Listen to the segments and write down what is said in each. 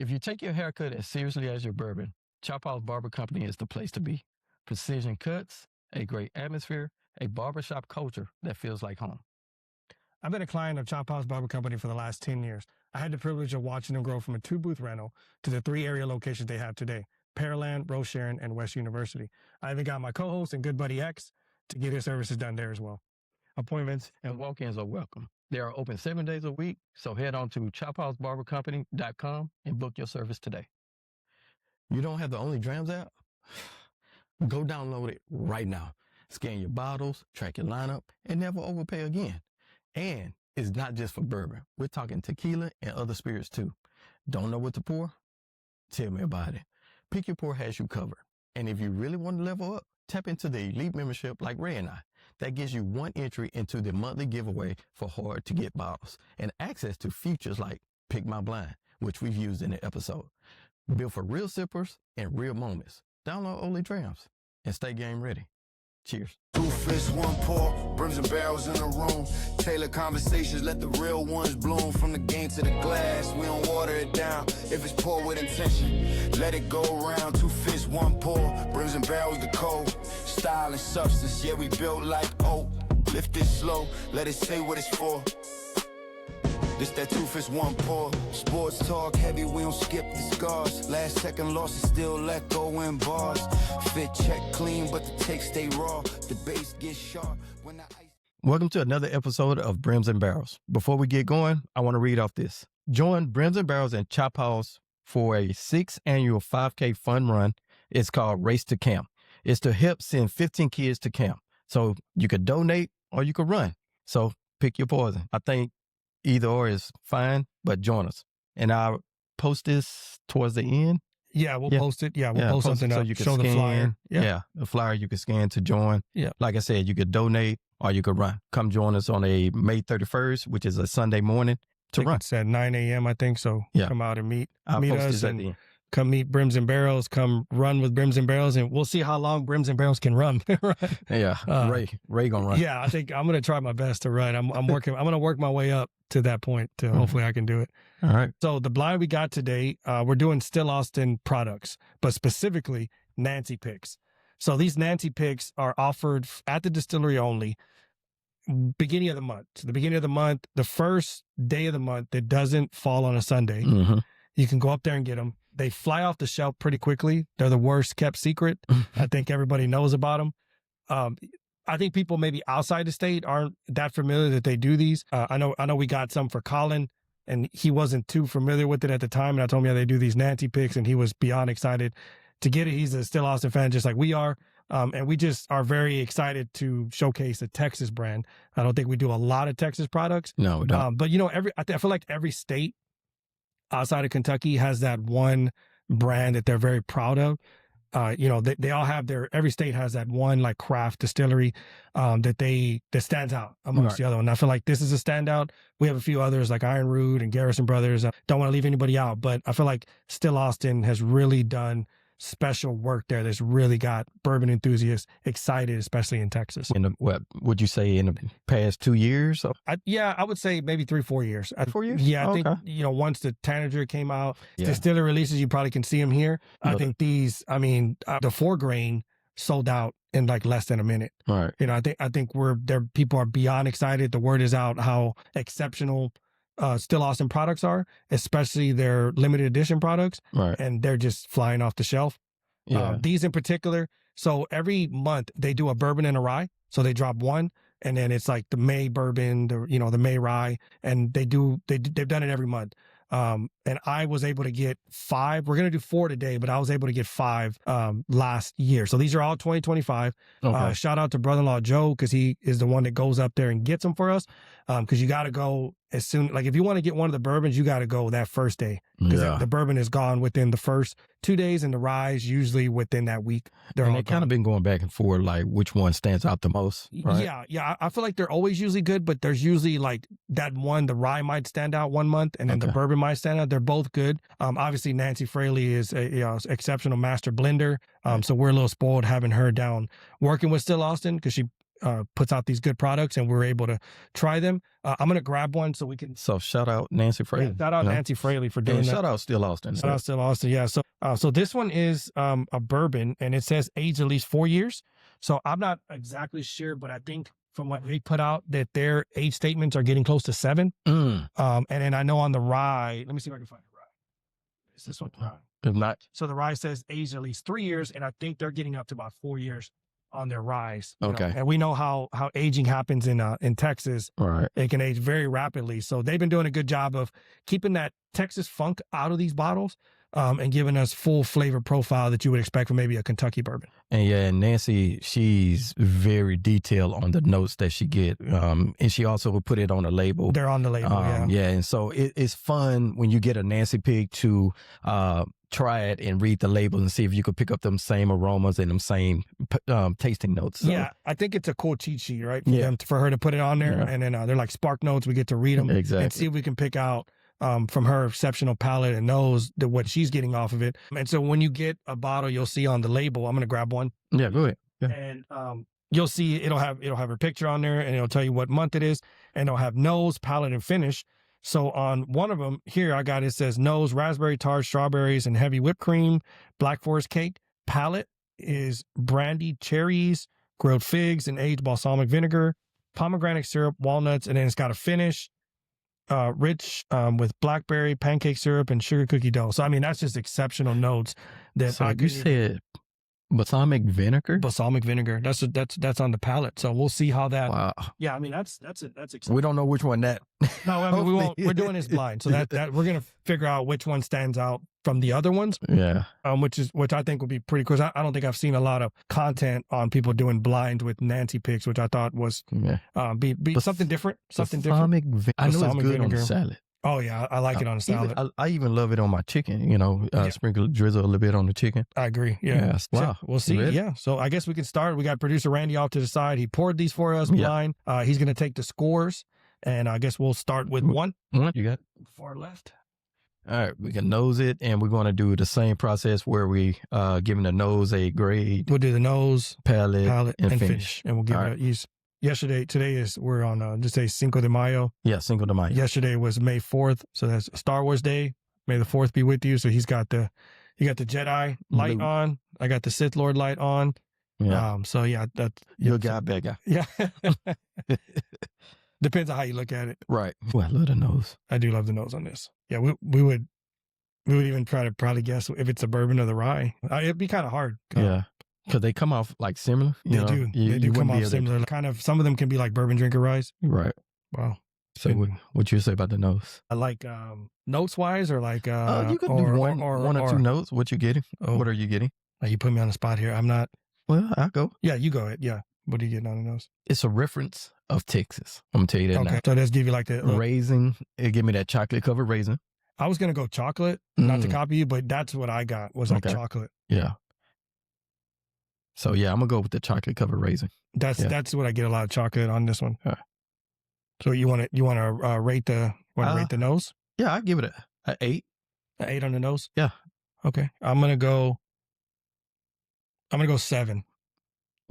If you take your haircut as seriously as your bourbon, Chop House Barber Company is the place to be. Precision cuts, a great atmosphere, a barbershop culture that feels like home. I've been a client of Chop House Barber Company for the last 10 years. I had the privilege of watching them grow from a 2-booth rental to the 3 area locations they have today: Pearland, Rose Sharon, and West University. I even got my co-host and good buddy X to get his services done there as well. Appointments and walk-ins are welcome. They are open 7 days a week, so head on to chophousebarbercompany.com and book your service today. You don't have the Only Drams app? Go download it right now. Scan your bottles, track your lineup, and never overpay again. And it's not just for bourbon. We're talking tequila and other spirits too. Don't know what to pour? Tell me about it. Pick Your Pour has you covered. And if you really want to level up, tap into the elite membership like Ray and I. That gives you 1 entry into the monthly giveaway for hard to get bottles and access to features like Pick My Blind, which we've used in the episode. Built for real sippers and real moments. Download Only Drams and stay game ready. Cheers. 2 fists, 1 pour, brims and barrels in the room. Tailored conversations, let the real ones bloom. From the game to the glass, we don't water it down. If it's poured with intention, let it go around. 2 fists, 1 pour, brims and barrels the code. Style and substance, yeah, we built like oak. Lift it slow, let it say what it's for. This that 2 fists, 1 pour. Sports talk heavy, we don't skip the scars. Last second losses still let go in bars. Fit check clean, but the take stay raw. The base gets sharp when the ice. Welcome to another episode of Brims and Barrels. Before we get going, I want to read off this. Join Brims and Barrels and Chop House for a 6th annual 5K fun run. It's called Race to Camp. It's to help send 15 kids to camp. So you could donate or you could run. So pick your poison. I think either or is fine, but join us. And I'll post this towards the end. Yeah, we'll post it. Yeah, we'll post something so up. you can Show scan, the flyer. Yeah, the flyer you can scan to join. Yeah. Like I said, you could donate or you could run. Come join us on a May 31st, which is a Sunday morning to run. It's at 9 a.m., I think. So come out and meet I'll post us this at the and end. come meet Brims and Barrels. Come run with Brims and Barrels, and we'll see how long Brims and Barrels can run. Right? Yeah, Ray gonna run. Yeah, I think I'm gonna try my best to run. I'm working. I'm gonna work my way up to that point. Hopefully, I can do it. All right. So the blind we got today, we're doing Still Austin products, but specifically Nancy picks. So these Nancy picks are offered at the distillery only. Beginning of the month. So the beginning of the month, the first day of the month that doesn't fall on a Sunday, you can go up there and get them. They fly off the shelf pretty quickly. They're the worst kept secret. I think everybody knows about them. I think people maybe outside the state aren't that familiar that they do these. I know we got some for Colin, and he wasn't too familiar with it at the time. And I told him, yeah, they do these Nancy picks, and he was beyond excited to get it. He's a Still Austin fan, just like we are. And we just are very excited to showcase a Texas brand. I don't think we do a lot of Texas products. No, we don't. But I feel like every state outside of Kentucky has that one brand that they're very proud of. They all have every state has that one like craft distillery that stands out amongst the other one. And I feel like this is a standout. We have a few others like Iron Root and Garrison Brothers. Don't want to leave anybody out, but I feel like Still Austin has really done special work there that's really got bourbon enthusiasts excited, especially in Texas. What would you say in the past 2 years? I would say maybe 3-4 years. 4 years? Yeah, I okay. think, once the Tanager came out, distiller releases, you probably can see them here. I think these, the 4 grain sold out in like less than a minute. Right. I think people are beyond excited. The word is out how exceptional Still Austin products are, especially their limited edition products. Right. And they're just flying off the shelf. Yeah. These in particular. So every month they do a bourbon and a rye. So they drop one, and then it's like the May bourbon, the May rye, and they've done it every month. And I was able to get 5. We're going to do 4 today, but I was able to get 5 last year. So these are all 2025. Okay. Shout out to brother-in-law Joe, because he is the one that goes up there and gets them for us. Because you got to go as soon, like if you want to get one of the bourbons, you got to go that first day. Because the bourbon is gone within the first 2 days, and the rye is usually within that week. They've kind of been going back and forth, like which one stands out the most. Right? Yeah. I feel like they're always usually good, but there's usually like that one, the rye might stand out one month, and then the bourbon might stand out. They're both good. Obviously Nancy Fraley is a exceptional master blender. So we're a little spoiled having her down working with Still Austin, because she puts out these good products, and we're able to try them. I'm gonna grab one so we can. So shout out Nancy Fraley. Yeah, shout out Nancy Fraley for doing and that. shout out Still Austin. Shout out Still Austin. Yeah. So this one is a bourbon, and it says aged at least 4 years. So I'm not exactly sure, but I think from what they put out that their age statements are getting close to 7. And then I know on the rye, let me see if I can find the rye. Is this one? If not, So the rye says aged at least 3 years, and I think they're getting up to about 4 years on their ryes. Okay. And we know how aging happens in Texas. right. It can age very rapidly. So they've been doing a good job of keeping that Texas funk out of these bottles, and giving us full flavor profile that you would expect from maybe a Kentucky bourbon. And yeah, and Nancy, she's very detailed on the notes that she get. And she also will put it on a label. They're on the label, Yeah. And so it's fun when you get a Nancy pig to try it and read the label and see if you could pick up them same aromas and them same tasting notes. So, Yeah, I think it's a cool cheat sheet, right? Yeah. For her to put it on there. Yeah. And then they're like spark notes. We get to read them Exactly. and see if we can pick out from her exceptional palate and knows what she's getting off of it. And so when you get a bottle, you'll see on the label, I'm going to grab one. Yeah, go ahead. Yeah. And you'll see it'll have her picture on there, and it'll tell you what month it is, and it'll have nose, palate, and finish. So on one of them here, I got it says nose, raspberry tart, strawberries, and heavy whipped cream, Black Forest cake. Palate is brandy cherries, grilled figs, and aged balsamic vinegar, pomegranate syrup, walnuts, and then it's got a finish, rich with blackberry, pancake syrup, and sugar cookie dough. So I mean, that's just exceptional notes. That So you said balsamic vinegar? balsamic vinegar. That's on the palate. So we'll see how that. Wow. Yeah, I mean that's exciting. We don't know which one that. No, I mean we won't. We're doing this blind, so that we're gonna figure out which one stands out from the other ones. Yeah. Which I think would be pretty cool. 'Cause I don't think I've seen a lot of content on people doing blind with Nancy picks, which I thought was be something different. Something different. I know it's Balsamic good on vinegar. the salad. Oh yeah, I like it on a salad. I even love it on my chicken. Sprinkle drizzle a little bit on the chicken. I agree. Yeah. Yes. Wow. So we'll see. Ready? Yeah. So I guess we can start. We got producer Randy off to the side. He poured these for us blind. He's going to take the scores, and I guess we'll start with one. One, you got? Far left. All right, we can nose it, and we're going to do the same process where we giving the nose a grade, We'll do the nose, palate, and finish. finish. And we'll give All it use. Today we're on, just say Cinco de Mayo. Yeah, Cinco de Mayo. Yesterday was May 4th. So that's Star Wars Day. May the 4th be with you. So you got the Jedi light Blue. on. I got the Sith Lord light on. Yeah. So yeah, that's. You're a guy, bad guy. Yeah. Depends on how you look at it. Right. Well, I love the nose. I do love the nose on this. Yeah, we would even try to probably guess if it's a bourbon or the rye. It'd be kind of hard. Yeah. Because they come off like similar. They do. They do come off similar. Kind of. Some of them can be like bourbon drinker ryes. Right. Wow. So what you say about the nose? I like notes wise or like You could do one or two notes. What you getting? Oh. What are you getting? You put me on the spot here. I'm not. Well, I'll go. Yeah, you go ahead. Yeah. What are you getting on the nose? It's a reference of Texas. I'm going to tell you that Okay. now. So let's give you like the Raisin. It give me that chocolate covered raisin. I was gonna go chocolate, not to copy you, but that's what I got was like chocolate. Yeah. So yeah, I'm gonna go with the chocolate covered raisin. That's what I get, a lot of chocolate on this one. Yeah. So you want to rate the rate the nose? Yeah, I give it a 8. An 8 on the nose? Yeah. Okay. I'm gonna go 7.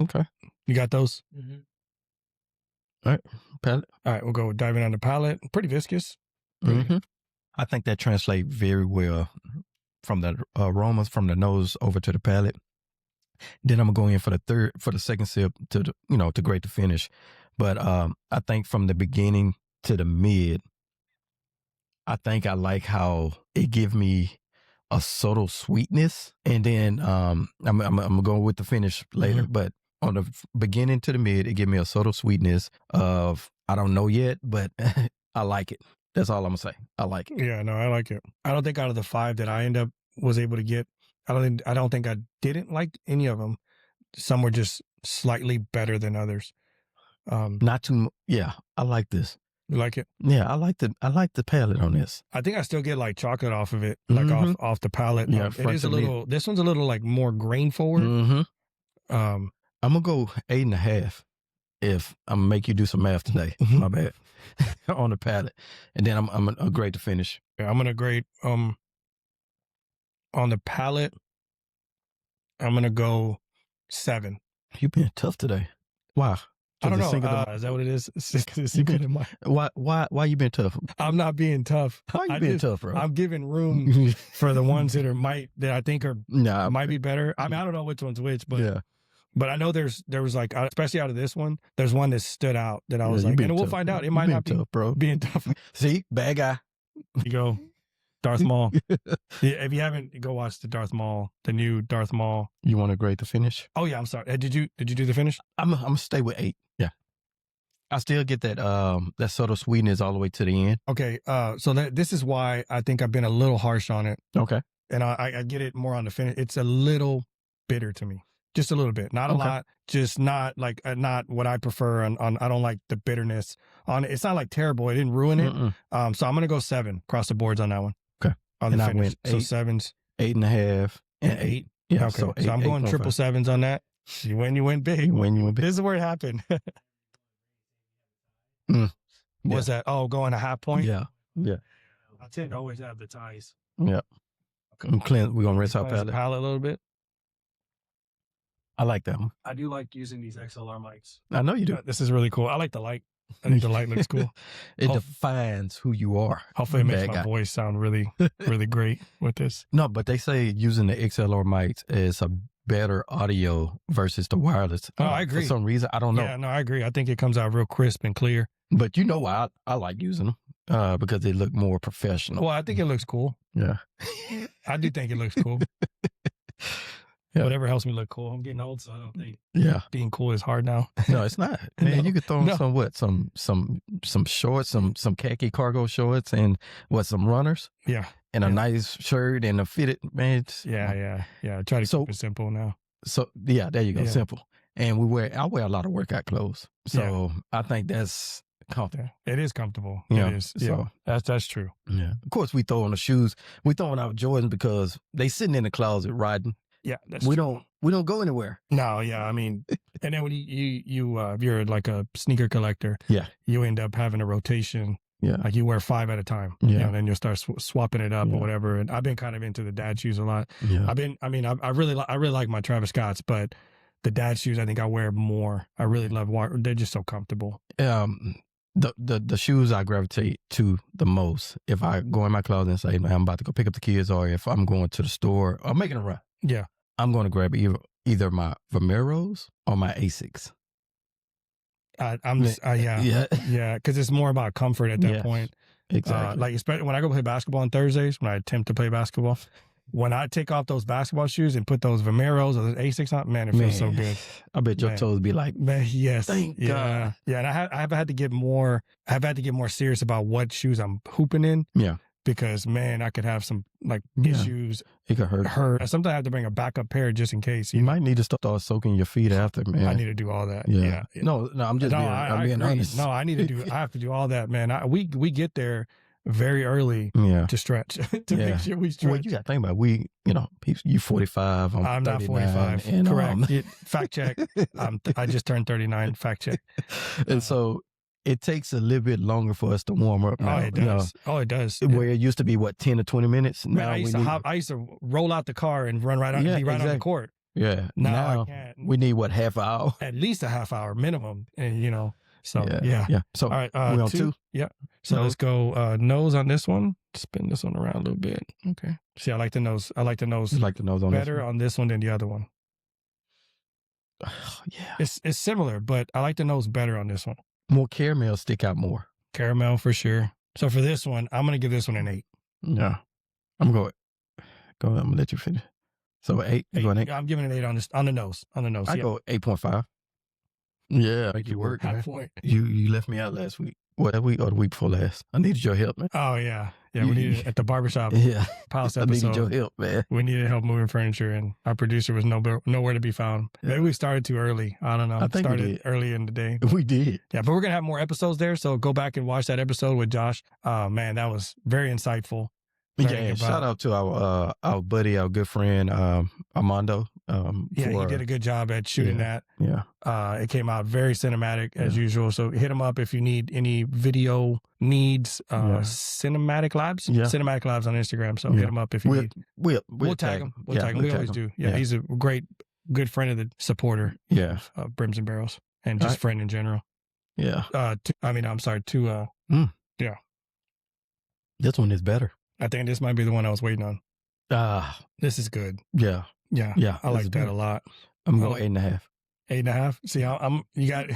Okay. You got those? Mm-hmm. All right. Palate. All right, we'll go diving on the palate. Pretty viscous. Mm-hmm. I think that translates very well from the aromas from the nose over to the palate. Then I'm gonna go in for the second sip to grate the finish. But I think from the beginning to the mid, I think I like how it give me a subtle sweetness, and then I'm gonna go with the finish later. Mm-hmm. But on the beginning to the mid, it give me a subtle sweetness of I don't know yet, but I like it. That's all I'm gonna say. I like it. Yeah, no, I like it. I don't think out of the 5 that I was able to get, I don't think I didn't like any of them. Some were just slightly better than others. Not too. Yeah, I like this. You like it? Yeah, I like the palate on this. I think I still get like chocolate off of it, like off the palate. Yeah, it is a little. This one's a little like more grain forward. Mm-hmm. I'm gonna go 8.5. If I'm gonna make you do some math today, my bad, on the palate, and then I'm gonna grade the finish. Yeah, I'm gonna grade on the palate. I'm gonna go 7. You being tough today. Wow. I don't know. Cinco de Mayo? Is that what it is? Cinco de Mayo. Why you been tough? I'm not being tough. Why you being tough, bro? I'm giving room for the ones that I think might be better. I mean, I don't know which one's which, but yeah. But I know there was like, especially out of this one, there's one that stood out that I was like, and we'll find out. It might not be tough, bro. Being tough. See, bad guy. You go, Darth Maul. Yeah, if you haven't, go watch the new Darth Maul. You want to grade the finish? Oh yeah, I'm sorry. Did you do the finish? I'm gonna stay with 8. Yeah, I still get that subtle sweetness all the way to the end. Okay, so this is why I think I've been a little harsh on it. Okay, and I get it more on the finish. It's a little bitter to me. Just a little bit, not a lot. Just not like not what I prefer. On I don't like the bitterness on it. It's not like terrible. It didn't ruin it. So I'm gonna go 7 across the boards on that one. Okay, on the and finish. I went 8, 7s, 8.5, and 8. Yeah. Okay. So, 8, I'm going 8.5. 777s on that. You went big. This is where it happened. What's that? Oh, going a half point. Yeah. I tend to always have the ties. Yeah. Okay. We're gonna rinse our palate a little bit. I like that one. I do like using these XLR mics. I know you do. This is really cool. I like the light. I think the light looks cool. It defines who you are. Hopefully it makes my voice sound really, really great with this. No, but they say using the XLR mics is a better audio versus the wireless. Oh, I agree. For some reason, I don't know. Yeah, no, I agree. I think it comes out real crisp and clear. But you know why I like using them? Because they look more professional. Well, I think it looks cool. Yeah. I do think it looks cool. Yeah. Whatever helps me look cool. I'm getting old, so I don't think being cool is hard now. No, it's not. Man, you could throw on some shorts, some khaki cargo shorts, and some runners. Yeah. And a nice shirt and a fitted, man. Yeah. I try to keep it simple now. So yeah, there you go, simple. And I wear a lot of workout clothes, so I think that's comfortable. It is comfortable. Yeah. It is. So that's true. Yeah. Of course, we throw on the shoes. We throwing out Jordans because they sitting in the closet riding. Yeah, we don't go anywhere. No, yeah, I mean, and then when you if you're like a sneaker collector, you end up having a rotation. Yeah, like you wear 5 at a time. Yeah, and then you'll start swapping it up or whatever. And I've been kind of into the dad shoes a lot. Yeah, I really like my Travis Scotts, but the dad shoes I think I wear more. I really love. They're just so comfortable. The shoes I gravitate to the most if I go in my closet and say, man, I'm about to go pick up the kids, or if I'm going to the store or making a run. Yeah. I'm going to grab either my Vomeros or my Asics. Because it's more about comfort at that point. Exactly. Like especially when I go play basketball on Thursdays, when I attempt to play basketball, when I take off those basketball shoes and put those Vomeros or those Asics on, man, it feels so good. I bet your toes be like, man, yes, thank God. Yeah, and I've had to get more. I've had to get more serious about what shoes I'm hooping in. Yeah. Because man, I could have some issues. It could hurt. Sometimes I have to bring a backup pair just in case. You might need to start soaking your feet after, man. I need to do all that. Yeah. No, I'm just being honest. No, I need to do. I have to do all that, man. We get there very early to stretch to make sure we stretch. Well, you got to think about you 45. I'm not 45. And, correct. Fact check. I just turned 39. Fact check. And so it takes a little bit longer for us to warm up now. Oh, it does. It does. Where it used to be, 10 to 20 minutes? Man, now I used to roll out the car and run right on the court. Yeah. Now I can't. We need, half an hour? At least a half hour minimum. And, so, yeah. So, all right. We're on 2? Yeah. So let's go nose on this one. Spin this one around a little bit. Okay. See, I like the nose. You like the nose on better this one? On this one than the other one. Yeah. It's similar, but I like the nose better on this one. More caramel stick out more. Caramel for sure. So for this one, I'm going to give this one an 8. Yeah. I'm going. I'm going to let you finish. So 8. I'm giving it an 8 on the nose. I go 8.5. Yeah. Make you work. Point. You left me out last week. What, that week or the week before last? I needed your help, man. Oh, yeah. Yeah, we needed at the barbershop. Yeah. Palace episode. I needed your help, man. We needed help moving furniture, and our producer was nowhere to be found. Yeah. Maybe we started too early. I don't know. I think started we did. Early in the day. We did. Yeah, but we're going to have more episodes there, so go back and watch that episode with Josh. Man, that was very insightful. Yeah, shout out to our buddy, our good friend, Armando. He did a good job at shooting that. Yeah. It came out very cinematic as usual. So hit him up if you need any video needs. Cinematic Labs? Yeah. Cinematic Labs on Instagram. So hit him up if you need. We'll tag him. We'll tag him. We always do. Yeah, he's a good friend of the supporter. Yeah. Of Brims and Barrels. and just Right. friend in general. Yeah. This one is better. I think this might be the one I was waiting on. This is good. Yeah. Yeah. Yeah. I this like is that good. a lot. I'm I going like- 8.5. 8.5. See, you got,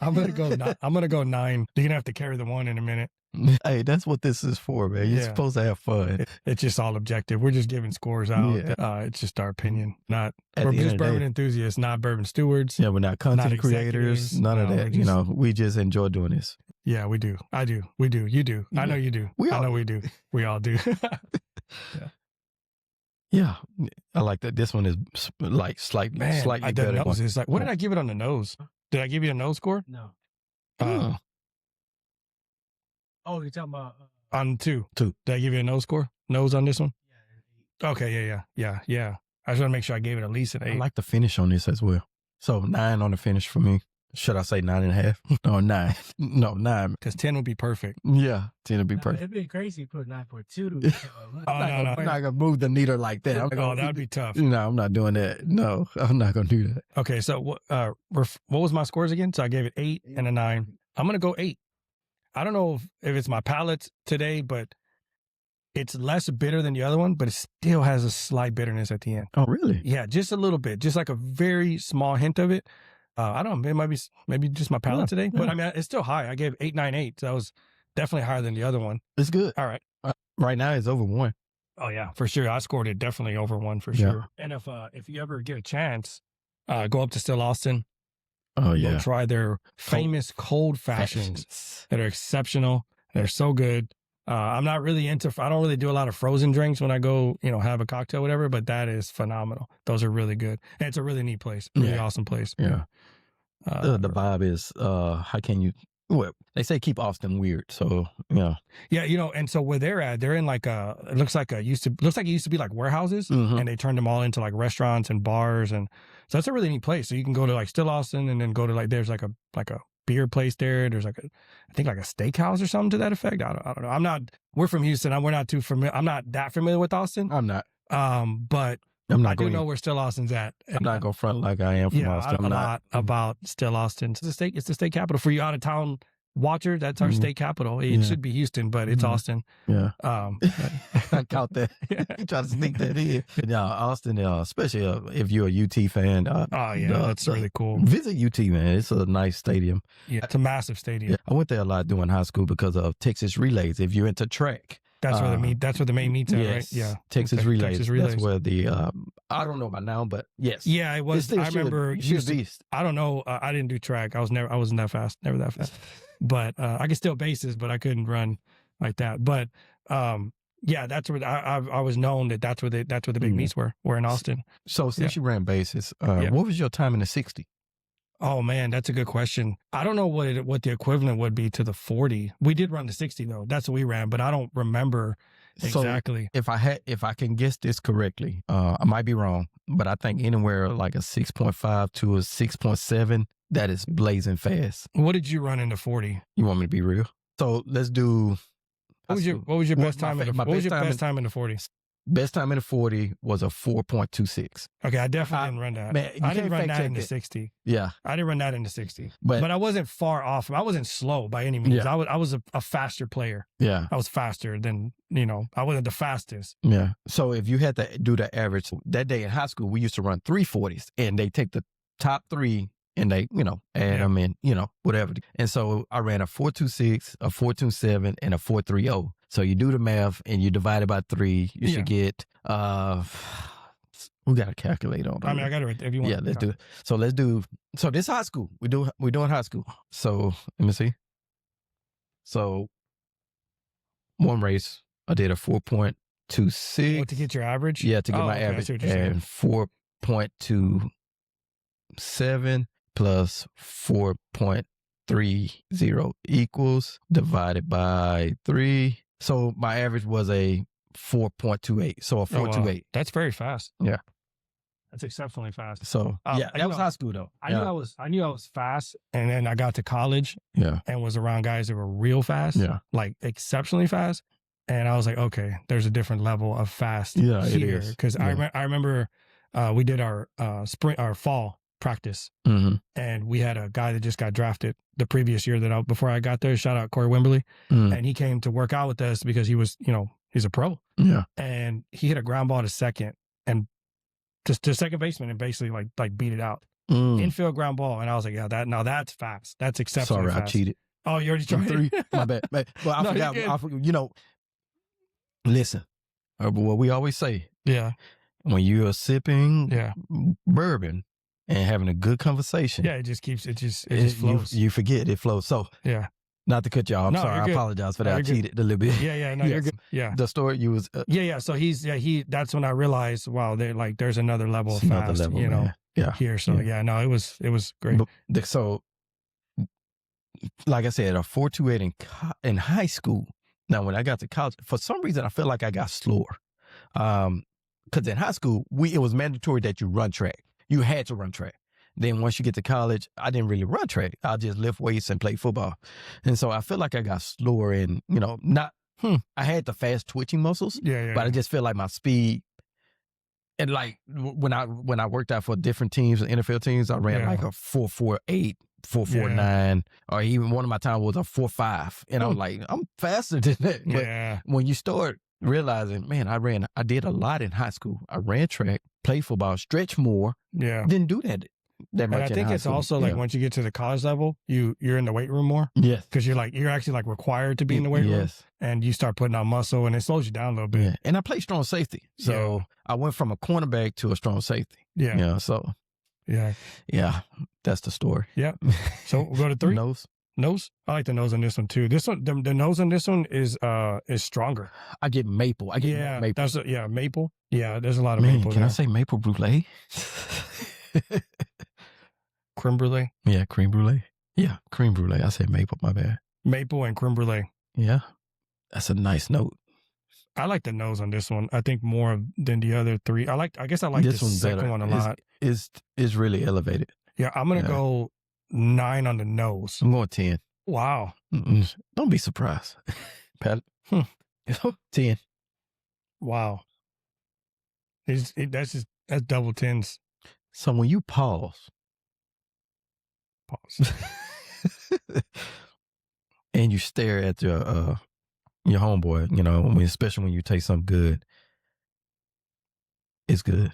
I'm going to go, I'm going to go 9. You're going to have to carry the 1 in a minute. Hey, that's what this is for, man. You're Yeah. supposed to have fun. It's just all objective. We're just giving scores out. Yeah. It's just our opinion. Not, At we're the end just of the bourbon day- enthusiasts, not bourbon stewards. Yeah, we're not content Not creators, executives. none of No, that. we're You just- know, we just enjoy doing this. Yeah, we do. I do. We do. You do. I know you do. We I all know do. we do. We all do. Yeah, I like that. This one is slightly Man, slightly the better. nose is like, what did I give it on the nose? Did I give you a nose score? No. Oh, Oh, you're talking about. On 2. 2. Did I give you a nose score? Nose on this one? Yeah. Okay. Yeah. I just want to make sure I gave it at least an 8. I like the finish on this as well. So 9 on the finish for me. Should I say 9.5? No, 9. No, 9. Because 10 would be perfect. Yeah, 10 would be perfect. It'd be crazy to put 9.2. Oh, no. I'm not gonna move the needle like that. Oh, that would be tough. No, I'm not doing that. No, I'm not gonna do that. Okay, so what was my scores again? So I gave it 8 and a 9. I'm going to go 8. I don't know if it's my palate today, but it's less bitter than the other one, but it still has a slight bitterness at the end. Oh, really? Yeah, just a little bit, just like a very small hint of it. I don't know, it might be maybe just my palate Yeah, today, but yeah. I mean, it's still high. I gave 8.98. So that was definitely higher than the other one. It's good. All right. Right now, it's over 1. Oh yeah, for sure. I scored it definitely over 1 for Yeah. sure. And if you ever get a chance, go up to Still Austin. Oh, Go yeah. try their famous cold fashions that are exceptional. They're so good. I'm not really I don't really do a lot of frozen drinks when I go, have a cocktail, whatever, but that is phenomenal. Those are really good. And it's a really neat place. Really Yeah. awesome place. Yeah. The vibe is, how can you, well, they say keep Austin weird. So, yeah. Yeah, and so where they're at, they're in like it looks like it used to be like warehouses, Mhm. and they turned them all into like restaurants and bars, and so that's a really neat place. So you can go to like Still Austin, and then go to like there's like a beer place there. There's like I think like a steakhouse or something to that effect. I don't know. We're from Houston. We're not too familiar. I'm not that familiar with Austin. I'm not. But I'm I not do going know where Still Austin's at. I'm not going to front like I am from Yeah, Austin. a I'm not. lot about Still Austin. It's the state capital for you out of town watcher. That's our Mhm. state capital. It Yeah. should be Houston, but it's Mhm. Austin. Yeah. But- I caught that. You try to sneak that in. Yeah, Austin, especially if you're a UT fan. Oh yeah, that's really cool. Visit UT, man. It's a nice stadium. Yeah, it's a massive stadium. Yeah, I went there a lot during high school because of Texas Relays. If you're into track, That's where the main meets at, yes, right? Yeah, Texas Okay, Relays. Texas Relays. That's where the I don't know about now, but yes, Yeah, it It was. still I remember. should used to- be. I don't know. I didn't do track. I wasn't that fast. Never that fast. But I could still bases, but I couldn't run like that. But yeah, that's where I was known that's where the big Mhm. meets were in Austin. So since you ran bases, Yeah. what was your time in the 60? Oh man, that's a good question. I don't know what the equivalent would be to the 40. We did run the 60 though. That's what we ran, but I don't remember So exactly. if I can guess this correctly, I might be wrong, but I think anywhere like a 6.5 to a 6.7, that is blazing fast. What did you run in the 40? You want me to be real? So let's do. What was your What best my time fa- in the my What was best your time best time in the 40? Best time in the 40 was a 4.26. Okay, I definitely didn't run that. Man, you I didn't can't run fact that check in the it. 60. Yeah, I didn't run that in the 60. but But I wasn't far off. I wasn't slow by any means. Yeah. I was a faster player. yeah, I was faster than, I wasn't the fastest. yeah. So if you had to do the average, that day in high school, we used to run 340s, and they take the top 3 and they, add them in, whatever. And so I ran a 4.26, a 4.27, and a 4.30. So you do the math and you divide it by 3, you should get, we got to calculate on I mean, I got it if you want. Yeah, let's do it. So this high school. We're doing high school. So let me see. So one race, I did a 4.26. What, to get your average? Yeah, to get Oh, my okay, I average. see what you're saying. And 4.27 plus 4.30 equals divided by 3. So my average was a 4.28. So a Oh, wow. 4.28. That's very fast. Yeah. That's exceptionally fast. So yeah, I that was know- high school though. I knew I was fast, and then I got to college Yeah. and was around guys that were real fast, Yeah. like exceptionally fast. And I was like, okay, there's a different level of fast Yeah, it here. is. Because Yeah. I remember we did our fall practice. Mm-hmm. And we had a guy that just got drafted the previous year before I got there. Shout out Corey Wimberly. Mm. And he came to work out with us because he was, he's a pro. Yeah. And he hit a ground ball to second and just to second baseman and basically like beat it out. Infield ground ball. And I was like, yeah, that's fast. That's exceptionally Sorry, fast. I cheated. Oh, you already tried 3. My bad. Well, I No, forgot. you're good. Listen, what we always say, Yeah. when you are sipping Yeah. bourbon and having a good conversation, Yeah. It just flows. you forget it flows. So, Yeah. not to cut you off. I'm No, sorry. you're I good. apologize for No, that. I you're good. cheated a little bit. Yeah. No, you're good. Yeah. The story you was. Yeah. So that's when I realized, wow, there's another level of another fast, level, man. Yeah. here. So no, it was great. So, like I said, a 4.28 in high school. Now, when I got to college, for some reason, I feel like I got slower. Because in high school, it was mandatory that you run track. You had to run track. Then once you get to college, I didn't really run track. I just lift weights and play football. And so I feel like I got slower and, I had the fast twitching muscles, but I just feel like my speed. And like when I worked out for different teams, NFL teams, I ran like a 4.48, 4.49, or even one of my times was a 4.5. And I was like, I'm faster than that. But when you start realizing, man, I did a lot in high school. I ran track, played football, stretched more. Yeah. Didn't do that much. And I think it's also like once you get to the college level, you're in the weight room more. Yes. Because you're actually like required to be in the weight room. Yes. And you start putting on muscle and it slows you down a little bit. Yeah. And I play strong safety. So I went from a cornerback to a strong safety. Yeah. So yeah, that's the story. Yeah. So we'll go to 3. Nose. I like the nose on this one too. This one, the nose on this one is stronger. I get maple. Maple. That's maple. Yeah, there's a lot of Man, maple. Can I say maple brulee? Creme brulee. Yeah, creme brulee. Yeah, creme brulee. I said maple. My bad. Maple and creme brulee. Yeah, that's a nice note. I like the nose on this one. I think more than the other 3. I guess I like this the second one a lot. It's really elevated. Yeah, I'm gonna go 9 on the nose. I'm going 10. Wow. Don't be surprised, Pat. 10. Wow. That's double 10s. So when you pause, and you stare at your homeboy, especially when you taste something good, it's good.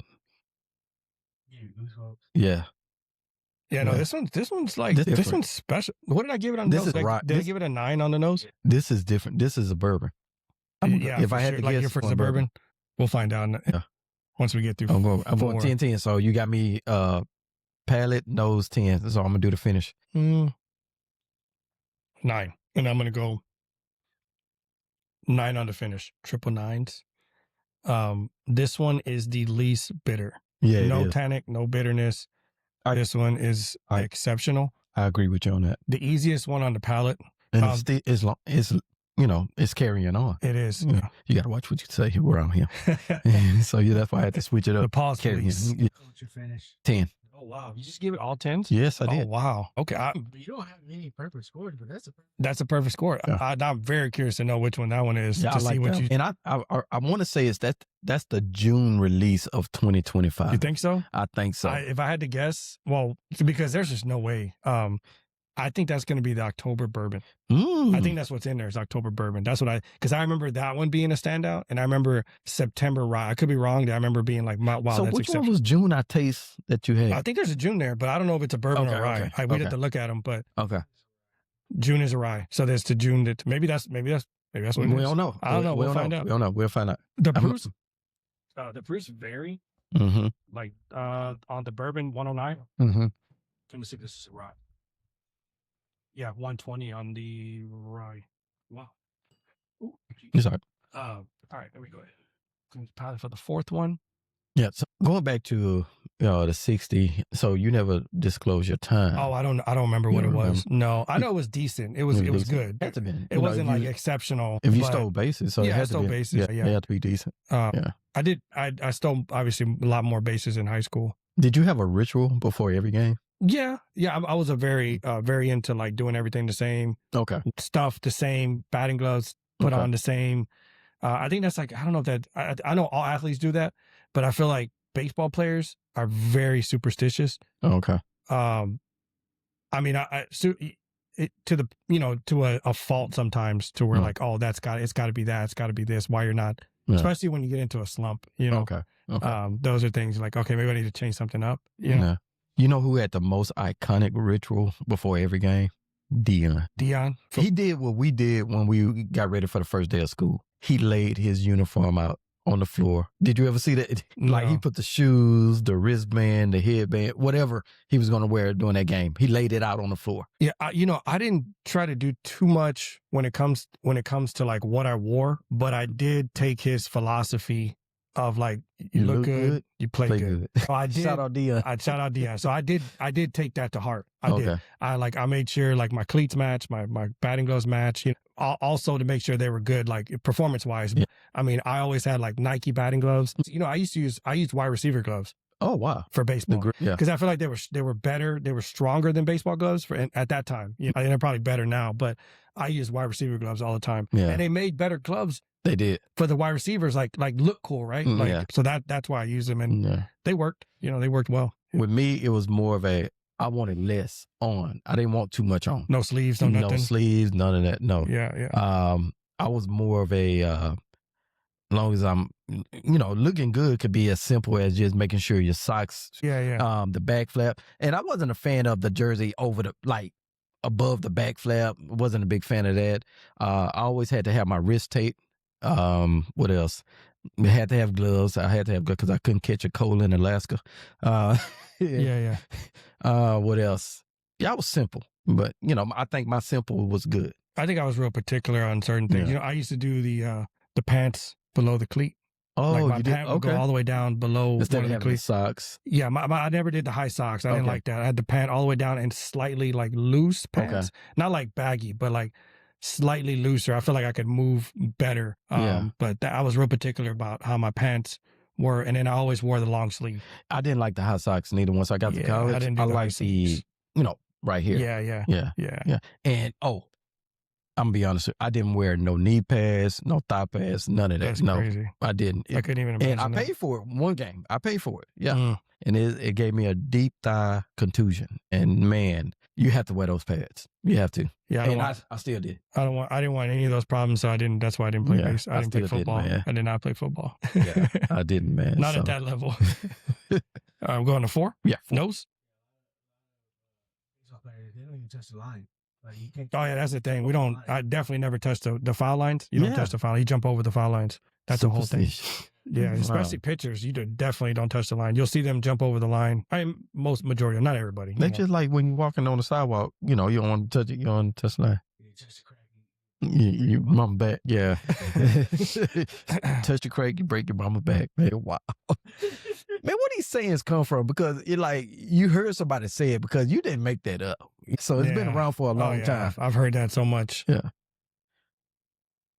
Yeah. Yeah, no, this one's like this one's special. What did I give it on the nose? Did I give it a 9 on the nose? This is different. This is a bourbon. If I had to guess, your first bourbon, we'll find out. Once we get through. I'm going 10-10. So you got me palate, nose 10. So I'm gonna do the finish. 9, and I'm gonna go 9 on the finish. Triple 9s. This one is the least bitter. Yeah, no tannic, no bitterness. This one is exceptional. I agree with you on that. The easiest one on the palate. And it's carrying on. It is. You got to watch what you say around here. So that's why I had to switch it up. The pause, please. What's your finish? 10. Oh, wow. You just give it all 10s? Yes, I did. Oh, wow. Okay. You don't have any perfect scores, but that's a perfect score. Yeah. I'm very curious to know which one that one is. Yeah, to I like see what that. you. And I want to say that's the June release of 2025. You think so? I think so. If I had to guess, well, because there's just no way. I think that's going to be the October bourbon. I think that's what's in there is October bourbon. That's what because I remember that one being a standout, and I remember September rye. I could be wrong. I remember being like, wow, so that's which one was June I taste that you had? I think there's a June there, but I don't know if it's a bourbon or rye. We'd have to look at them, but June is a rye. So there's the June that maybe that's what it is. We don't know. I don't know. We'll find out. We don't know. We'll find out. The proofs vary. Mm-hmm. Like on the bourbon 109. Mm-hmm. Let me see if this is a rye. Yeah, 120 on the rye. Wow. Ooh, it's all right. All right, there we go. Pilot for the 4th one. Yeah, so going back to the 60. So you never disclosed your time. Oh, I don't remember what it was. No, I know it was decent. It was good. It had to be. It wasn't like exceptional. If you stole bases, so yeah, it had I stole to be, bases. Yeah, it had to be decent. I did. I stole obviously a lot more bases in high school. Did you have a ritual before every game? Yeah. I was a very into like doing everything the same. Okay. Stuff the same. Batting gloves put on the same. I think that's like I don't know if that I know all athletes do that, but I feel like baseball players are very superstitious. Okay. I mean, to the to a fault sometimes, to where like, oh, it's got to be that, it's got to be this. Why you're not, especially when you get into a slump, Okay. those are things like, okay, maybe I need to change something up. Yeah. You know who had the most iconic ritual before every game? Dion. He did what we did when we got ready for the first day of school. He laid his uniform out on the floor. Did you ever see that? Like, he put the shoes, the wristband, the headband, whatever he was going to wear during that game. He laid it out on the floor. Yeah, I didn't try to do too much when it comes to like what I wore, but I did take his philosophy of like, you look good, you play good. So I did. Shout out Dion. Shout out Dion. So I did take that to heart. I did. I made sure like my cleats match, my batting gloves match. Also to make sure they were good, like performance wise. Yeah. I mean, I always had like Nike batting gloves. I used wide receiver gloves. Oh wow, for baseball, because I feel like they were better, they were stronger than baseball gloves at that time. They're probably better now, but I used wide receiver gloves all the time. Yeah, and they made better gloves. They did for the wide receivers, like look cool, right? So that's why I used them, and they worked. They worked well. With me, it was more of I wanted less on. I didn't want too much on. No sleeves, no nothing. No sleeves, none of that. No. Yeah. I was more of as long as I'm, looking good could be as simple as just making sure your socks, the back flap. And I wasn't a fan of the jersey over above the back flap. Wasn't a big fan of that. I always had to have my wrist tape. What else? I had to have gloves. I had to have gloves because I couldn't catch a cold in Alaska. Yeah. What else? Yeah, I was simple, but I think my simple was good. I think I was real particular on certain things. I used to do the pants below the cleat. Oh, like my pant would go all the way down below instead of the having socks. Yeah, I never did the high socks. I didn't like that. I had the pant all the way down and slightly like loose pants, not like baggy, but like slightly looser. I feel like I could move better. But I was real particular about how my pants were, and then I always wore the long sleeve. I didn't like the high socks neither. Once I got to college, I liked the right here. Yeah. And I'm gonna be honest with you, I didn't wear no knee pads, no thigh pads, none of that. That's no, crazy. I didn't. I couldn't even imagine. And I paid for it one game. I paid for it. Yeah. And it gave me a deep thigh contusion. And man, you have to wear those pads. You have to. Yeah. And I still did. I didn't want any of those problems, so I didn't. That's why I didn't play base. I didn't play football. I did not play football. Yeah, I didn't, man. Not at that level. I'm going to 4? Yeah. 4. Nose? They don't even touch the line. Like, you can't that's the thing. I definitely never touch the foul lines. You don't touch the foul. You jump over the foul lines. That's the whole thing. Yeah, especially pitchers. You definitely don't touch the line. You'll see them jump over the line. Majority, not everybody. They just like when you're walking on the sidewalk, you don't want to touch it. You don't want to touch the line. You touch the crack. You mama back. Yeah. Touch the crack, you break your mama back. Man, wow. Man, where these sayings come from? Because you heard somebody say it because you didn't make that up. So it's been around for a long time. I've heard that so much. Yeah.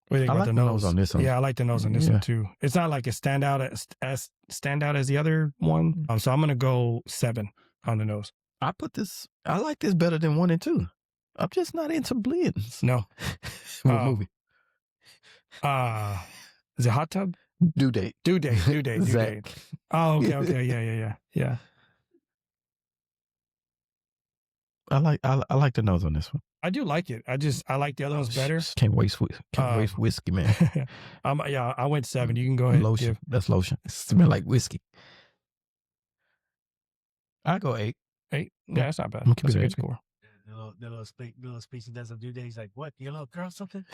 What do you think about the nose on this one? Yeah, I like the nose on this one too. It's not like a standout as the other one. So I'm gonna go 7 on the nose. I like this better than 1 and 2. I'm just not into blends. No. What movie? Is it Hot Tub? Due Date. Zach. Oh, okay. Yeah. I like the nose on this one. I do like it. I like the other ones better. Can't waste whiskey, man. I went 7. You can go ahead. Lotion. That's lotion. It smells like whiskey. I go 8. 8? Yeah, that's not bad. That's a good score. The little speech he does on due day. He's like, "What? Your little girl something?"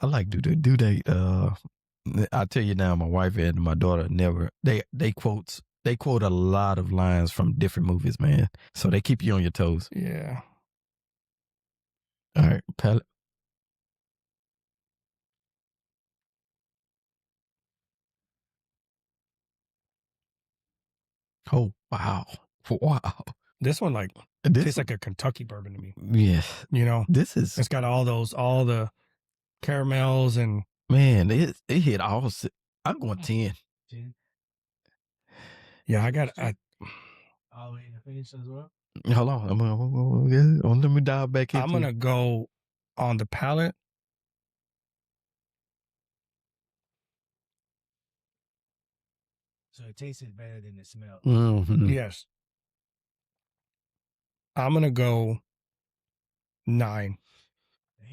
I like due date. I tell you now, my wife and my daughter they quote a lot of lines from different movies, man. So they keep you on your toes. Yeah. All right, palate. Oh wow. This one tastes like a Kentucky bourbon to me. Yeah. It's got all the caramels and man, it hit all. I'm going 10. 10. Yeah, all the way to finish as well. Hold on, let me dive back in. I'm gonna go on the palate. So it tasted better than it smelled. Mhm. Yes. I'm gonna go 9.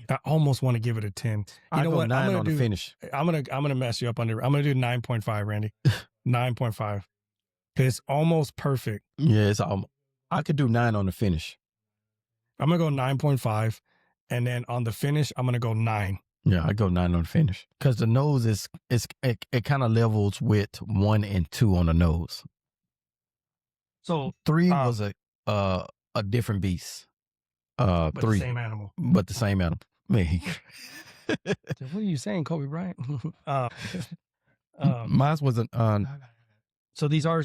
I almost want to give it a 10. I know go what? 9 on the finish. I'm gonna mess you up under. I'm gonna do 9.5, Randy. 9.5. It's almost perfect. Yeah, I could do 9 on the finish. I'm gonna go 9.5, and then on the finish, I'm gonna go 9. Yeah, I go 9 on the finish because the nose it kind of levels with 1 and 2 on the nose. So 3 was a different beast. but 3, the same animal. but the same animal. Man, What are you saying, Kobe Bryant? mine wasn't. So these are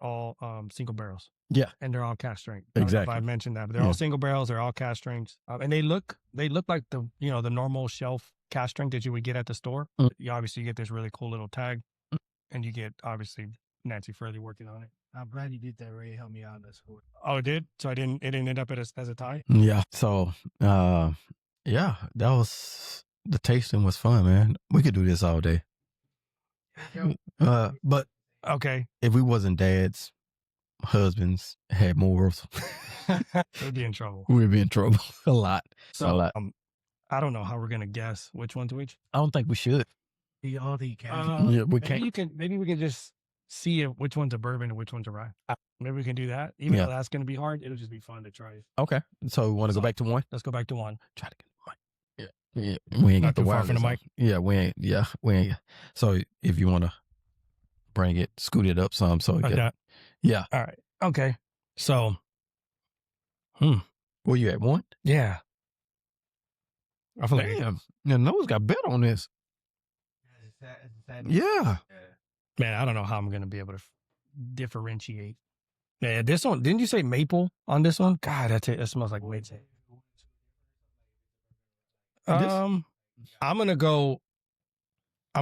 all single barrels. Yeah, and they're all cast strength. I don't know if exactly. I mentioned that, but they're all single barrels. They're all cast strengths, and they look like the the normal shelf cast strength that you would get at the store. You obviously get this really cool little tag, and you get obviously Nancy Furley working on it. I'm glad you did that. Ray helped me out in this score. Oh, it did. So it didn't end up as a tie. Yeah. So, yeah, that was the tasting was fun, man. We could do this all day. But Okay, if we wasn't dads, husbands, had morals, we'd be in trouble. we'd be in trouble a lot. So a lot. I don't know how we're gonna guess which one to which. I don't think we should. The all the can. Yeah, we Maybe can't. maybe we can just see if which one's a bourbon and which one's a rye. Maybe we can do that. Even though that's gonna be hard, it'll just be fun to try. Okay. So we want to go back to 1? Let's go back to 1. Try to get the mic. Yeah. We ain't Not got the too far from the wireless mic? on. Yeah, we ain't. So if you want to bring it, scoot it up some so it Like get, that. yeah. All right. Okay. So, Where you at, 1? yeah. I feel like Damn, your nose got better on this. Yeah. man, I don't know how I'm gonna be able to differentiate. Yeah, this one, didn't you say maple on this one? God, that smells like way too. I'm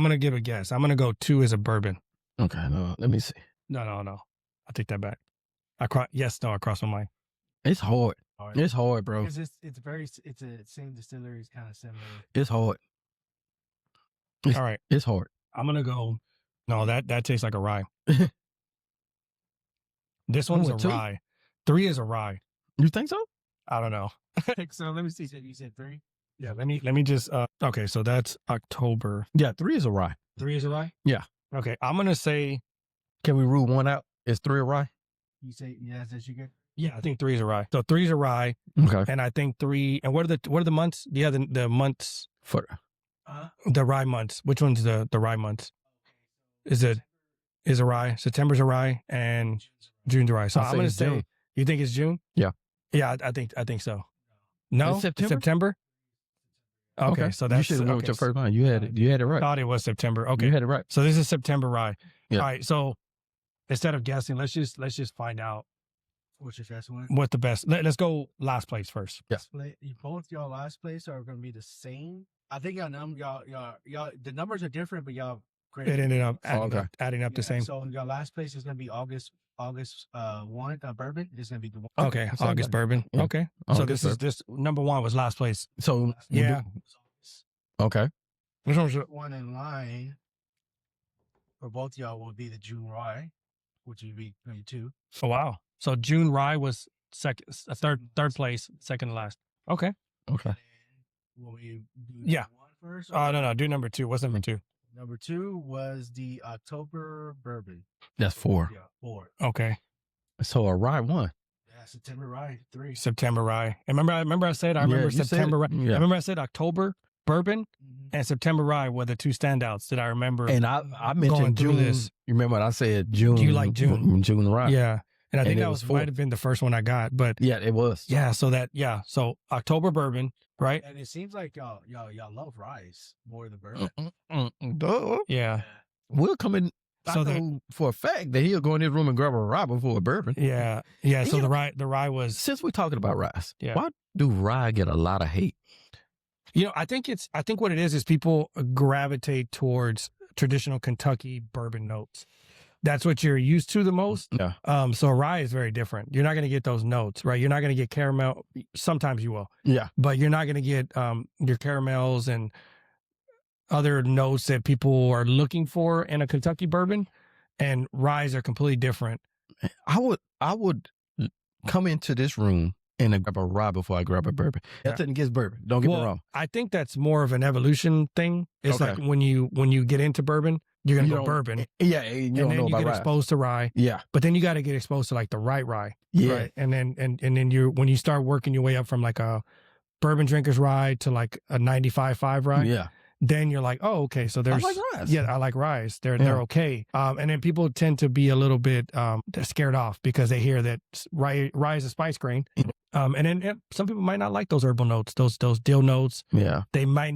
gonna give a guess. I'm gonna go 2 as a bourbon. Okay, no, let me see. No. I take that back. I crossed my mind. It's hard. It's hard, bro. Because it's a same distillery. It's kind of similar. It's hard. All right. It's hard. I'm gonna go. No, that tastes like a rye. This one's a 2? rye. 3 is a rye. You think so? I don't know. So let me see. You said 3. Yeah, let me just okay, so that's October. Yeah, 3 is a rye. 3 is a rye? Yeah. Okay, I'm gonna say Can we rule 1 out? Is 3 a rye? You say that you get. yeah, I think 3 is a rye. So 3 is a rye, Okay. and I think 3 and what are the months? Yeah, the months, For the rye months. Which one's the rye months? Is a rye. September's a rye and June's a rye. So I'm gonna it's say June. you think it's June? Yeah. Yeah, I think so. No, It's September? September? Okay, so that's you should have went with your first line. You had it. You had it right. Thought it was September. Okay, You had it right. so this is September rye. Yeah. All right, so instead of guessing, let's just find out What's your best one? what the best. Let's go last place first. Yeah. Both y'all last place are going to be the same. I think y'all the numbers are different, but y'all great. It ended up okay. adding up the same. So your last place is going to be August 1 bourbon is going to be the one. Okay, so August good. bourbon. Yeah. Okay, so August this number 1 was last place. So Yeah. Okay. This one's One in line for both y'all will be the June rye, which would be 2. oh wow. So June rye was third place, second to last. Okay. Okay. Will we do Yeah. one first? Oh no, do number 2. What's number 2? Number 2 was the October bourbon. That's 4. Yeah, 4. Okay, So a rye 1. Yeah, September rye 3. September rye. And remember I said you said September it. rye. Yeah. I remember I said October bourbon Mhm. and September rye were the 2 standouts that I remember. And I mentioned through June. this. You remember what I said? June. You like June? June rye. Yeah, and I think it that was might 4. have been the first one I got, but Yeah, it was. yeah. So October bourbon, right? And it seems like y'all love rice more than bourbon. Duh. Yeah, We'll come in. So So the- for a fact that he'll go in his room and grab a rye before a bourbon. yeah. So Yeah. the rye was. Since we're talking about ryes, Yeah. why do rye get a lot of hate? I think what it is people gravitate towards traditional Kentucky bourbon notes. That's what you're used to the most. Yeah. So rye is very different. You're not going to get those notes, right? You're not going to get caramel. Sometimes you will, Yeah. but you're not going to get your caramels and other notes that people are looking for in a Kentucky bourbon. and ryes are completely different. I would come into this room and grab a rye before I grab a bourbon. Nothing against bourbon. Don't get me wrong. I think that's more of an evolution thing. It's Okay. like when you get into bourbon, you're gonna You go don't- bourbon, Yeah, you and don't then know you about get rye. exposed to rye. Yeah, But then you got to get exposed to like the right rye. yeah. Right. And then when you start working your way up from like a bourbon drinker's rye to like a 95.5 rye, Yeah. then you're like, oh, okay. So I there's, like ryes. yeah, I like ryes. They're Yeah. okay. And then people tend to be a little bit they're scared off because they hear that rye is a spice grain. And then some people might not like those herbal notes, those dill notes. Yeah. That might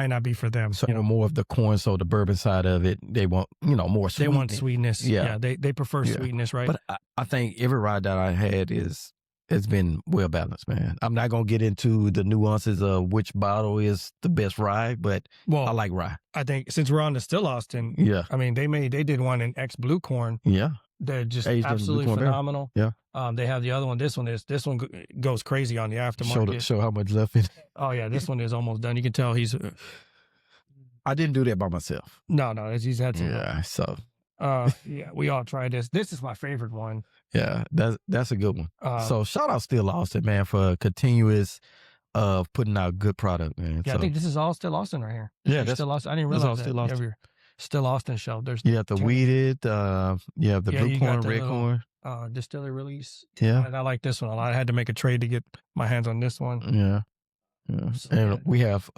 not be for them. So more of the corn, so the bourbon side of it, they want, more They sweetness. want sweetness. Yeah. They prefer Yeah. sweetness, right? But I think every ride that I had it's been well balanced, man. I'm not gonna get into the nuances of which bottle is the best rye, but well, I like rye. I think since we're on the Still Austin, Yeah. I mean, they did one in X Blue Corn. Yeah. They're just Aged in blue absolutely corn barrel. phenomenal. Yeah. They have the other one. This one goes crazy on the aftermarket. Show how much left in. Oh yeah, this one is almost done. You can tell he's I didn't do that by myself. no. He's had some. Yeah. So Yeah, we all tried this. This is my favorite one. yeah, that's a good one. Uh, So shout out Still Austin, man, for continuous putting out good product, man. yeah, So, I think this is all Still Austin right here. Yeah, Your that's- Still Austin. I didn't that's all realize that. Still You have Austin. your Still Austin shelf. There's you have the Turn- weeded, you have the Yeah, blue you got corn, the red little- corn. distillery release. Yeah. And I like this one a lot. I had to make a trade to get my hands on this one. Yeah. Yeah. So, And yeah. we have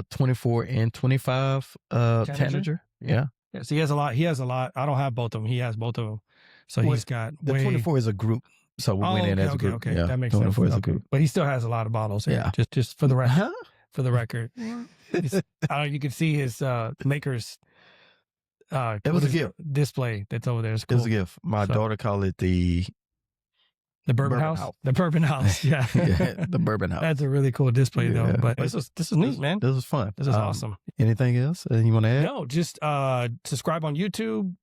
24 and 25 Tanager. Yeah. Yeah, so he has a lot. He has a lot. I don't have both of them. He has both of them. So Well, he's got The way... 24 is a group. So we went in as a group. Okay. Yeah. That makes sense. 24 is a Okay. group. But he still has a lot of bottles. Here. Yeah. Just for the record. Huh? For the record. You can see his maker's It was what a is gift. display that's over there. It's It cool. was a gift. My So- daughter called it the The Bourbon Bourbon House? House. The Bourbon House. Yeah. yeah, the Bourbon House. That's a really cool display though. Yeah. But this is neat, man. This was fun. This is awesome. Anything else you want to add? No, just subscribe on YouTube,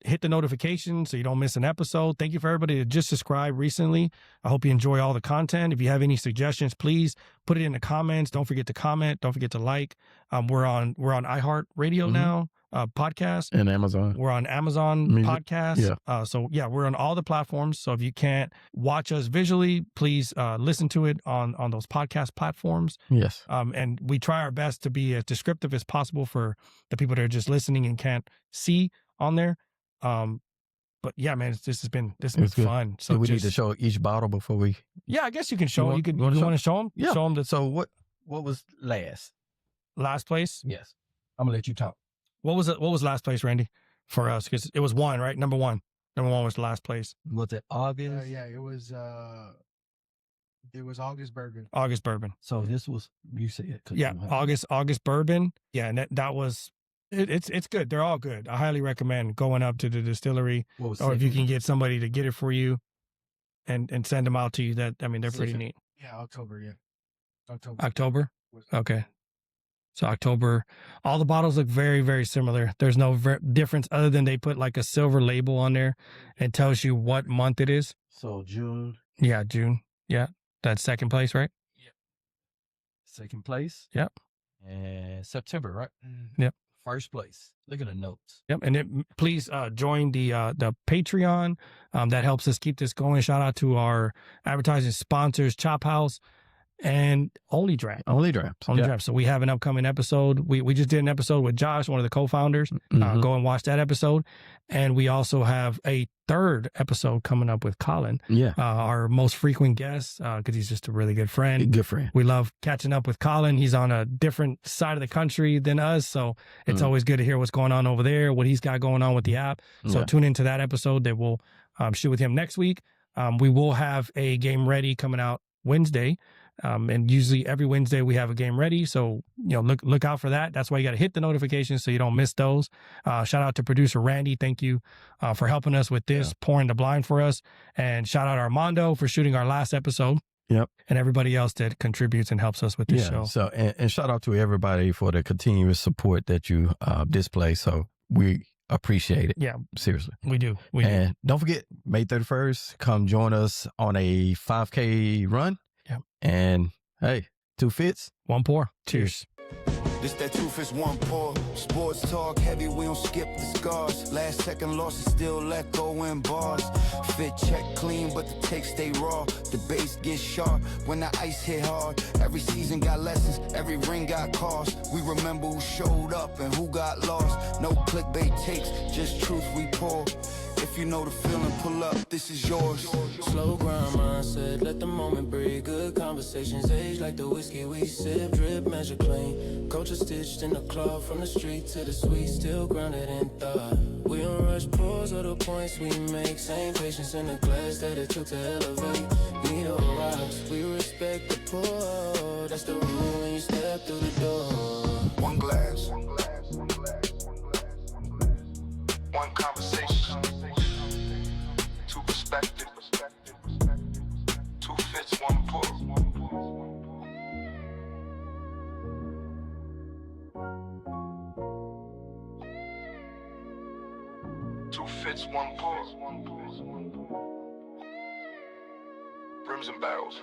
hit the notification so you don't miss an episode. Thank you for everybody that just subscribed recently. I hope you enjoy all the content. If you have any suggestions, please put it in the comments. Don't forget to comment. Don't forget to like. We're on iHeart Radio Mhm. now, podcast. And Amazon. We're on Amazon Music. Podcasts. Yeah. So yeah, we're on all the platforms. So if you can't watch us visually, please listen to it on those podcast platforms. Yes. And we try our best to be as descriptive as possible for the people that are just listening and can't see on there. But yeah, man, this has been It's good. fun. So Do we need to just- show each bottle before we? Yeah, I guess you can show. want- You can. you wanna You show- want to show them? Yeah. Show them the So what was last? last place. Yes. I'm gonna let you talk. What was last place, Randy, for us? Because it was one, right? Number one. Number one was the last place. Was it August? Yeah, it was August Bourbon. August Bourbon. So this was you said. 'cause Yeah, you had- August Bourbon. Yeah, and that was. It's good. They're all good. I highly recommend going up to the distillery, What was or if you second? can get somebody to get it for you, and send them out to you. They're pretty Second. neat. Yeah, October. Yeah, October. October. was- Okay. So October, all the bottles look very, very similar. There's no difference other than they put like a silver label on there and tells you what month it is. So June, Yeah, June. Yeah, that's second place, right? second place. Yep. And September, right? Yep. First place. Look at the notes. Yep. And please join the Patreon. That helps us keep this going. Shout out to our advertising sponsors, Chop House and Only Draft. Only drafts. Only Draft. So we have an upcoming episode. We just did an episode with Josh, one of the co-founders. Mhm. Go and watch that episode. And we also have a third episode coming up with Colin, Yeah. our most frequent guest, because he's just a really good friend. Good friend. We love catching up with Colin. He's on a different side of the country than us. So it's Mm. always good to hear what's going on over there, what he's got going on with the app. So Yeah. tune into that episode that we'll shoot with him next week. We will have a game ready coming out Wednesday. And usually every Wednesday we have a game ready. So, look out for that. That's why you got to hit the notifications so you don't miss those. Shout out to producer Randy. Thank you for helping us with this, pouring the blind for us. And shout out Armando for shooting our last episode. Yep. And everybody else that contributes and helps us with this show. So and shout out to everybody for the continuous support that you display. So we appreciate it. Yeah, Seriously. we do. And don't forget, May 31st, come join us on a 5K run. Yep. And hey, 2 fits. One pour. Cheers. Cheers. This that two fists, one pour. Sports talk heavy, we don't skip the scars. Last second losses still let go in bars. Fit check clean, but the takes stay raw. The bass gets sharp when the ice hit hard. Every season got lessons, every ring got cost. We remember who showed up and who got lost. No clickbait takes, just truth we pour. If you know the feeling, pull up, this is yours. Slow grind mindset, let the moment breathe. Good conversations age like the whiskey we sip. Drip, measure clean. Culture stitched in the cloth, from the street to the sweet, still grounded in thought. We don't rush pause or the points we make. Same patience in the glass that it took to elevate. Need no rocks, we respect the pour. That's the rule when you step through the door. One glass, one conversation, two perspectives, two fits, one pour. Two fits, one pour. Brims and barrels.